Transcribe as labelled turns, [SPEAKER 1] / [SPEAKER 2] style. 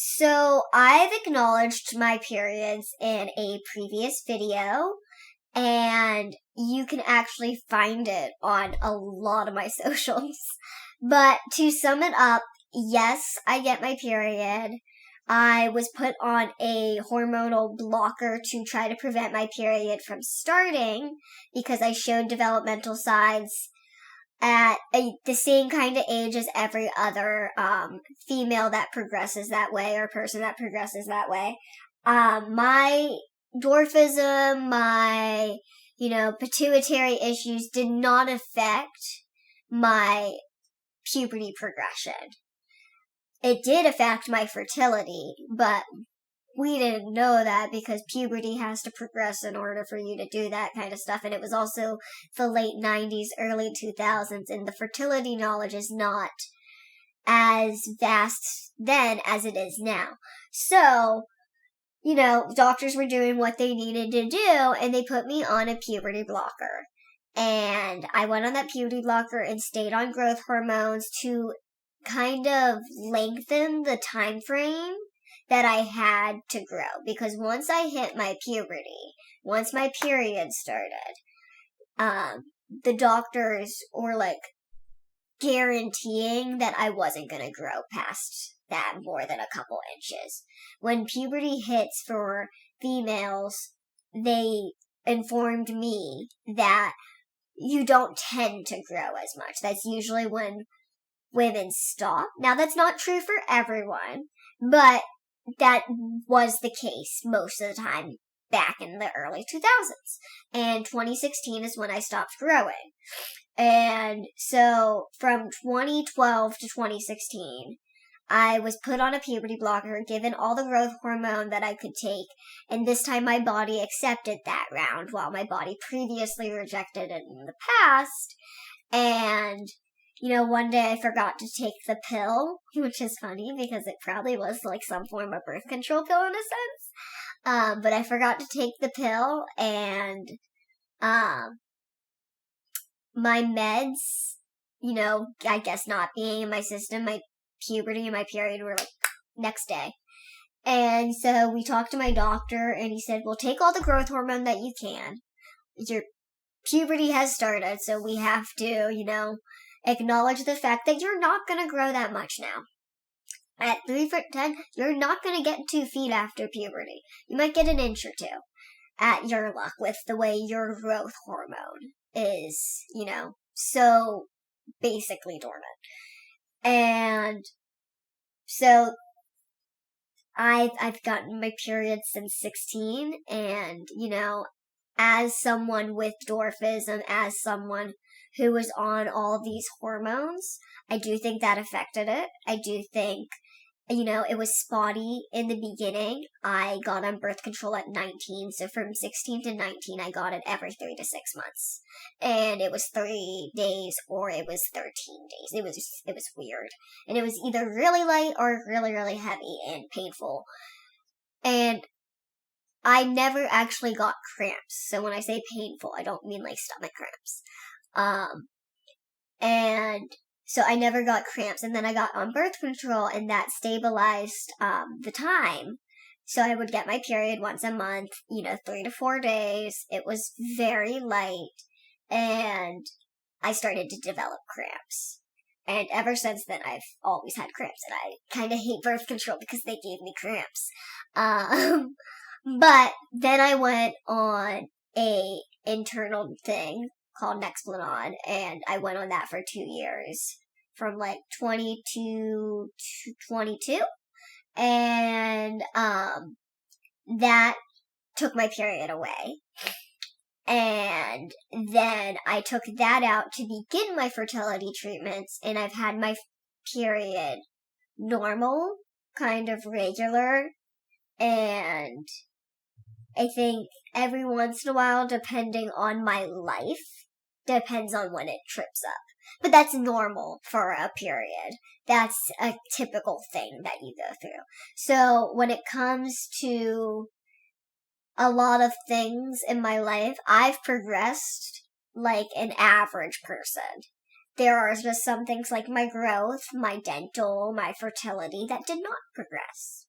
[SPEAKER 1] So I've acknowledged my periods in a previous video, and you can actually find it on a lot of my socials. But to sum it up, yes, I get my period. I was put on a hormonal blocker to try to prevent my period from starting because I showed developmental signs at the same kind of age as every other female that progresses that way or person that progresses that way. My dwarfism, my, pituitary issues did not affect my puberty progression. It did affect my fertility, but we didn't know that because puberty has to progress in order for you to do that kind of stuff. And it was also the late 90s, early 2000s, and the fertility knowledge is not as vast then as it is now. So, doctors were doing what they needed to do, and they put me on a puberty blocker. And I went on that puberty blocker and stayed on growth hormones to kind of lengthen the time frame that I had to grow. Because once I hit my puberty, once my period started, the doctors were guaranteeing that I wasn't going to grow past that more than a couple inches. When puberty hits for females, they informed me that you don't tend to grow as much. That's usually when women stop. Now, that's not true for everyone, but that was the case most of the time back in the early 2000s. And 2016 is when I stopped growing. And so from 2012 to 2016, I was put on a puberty blocker, given all the growth hormone that I could take, and this time my body accepted that round, while my body previously rejected it in the past. And one day I forgot to take the pill, which is funny because it probably was some form of birth control pill in a sense. But I forgot to take the pill, and my meds, I guess not being in my system, my puberty and my period were next day. And so we talked to my doctor, and he said, well, take all the growth hormone that you can. Your puberty has started, so we have to, acknowledge the fact that you're not going to grow that much now. At 3 foot 10, you're not going to get 2 feet after puberty. You might get an inch or 2 at your luck with the way your growth hormone is, so basically dormant. And so I've gotten my period since 16, and, as someone with dwarfism, as someone who was on all these hormones, I do think that affected it. I do think, it was spotty in the beginning. I got on birth control at 19, so from 16 to 19, I got it every 3 to 6 months. And it was 3 days or it was 13 days. It was weird. And it was either really light or really, really heavy and painful. And I never actually got cramps. So when I say painful, I don't mean stomach cramps. And so I never got cramps, and then I got on birth control, and that stabilized, the time. So I would get my period once a month, 3 to 4 days. It was very light, and I started to develop cramps. And ever since then, I've always had cramps, and I kind of hate birth control because they gave me cramps. But then I went on a internal thing called Nexplanon, and I went on that for 2 years, from 22 to 22, and that took my period away, and then I took that out to begin my fertility treatments, and I've had my period normal, kind of regular, and I think every once in a while, depending on my life, depends on when it trips up. But that's normal for a period. That's a typical thing that you go through. So when it comes to a lot of things in my life, I've progressed like an average person. There are just some things like my growth, my dental, my fertility that did not progress.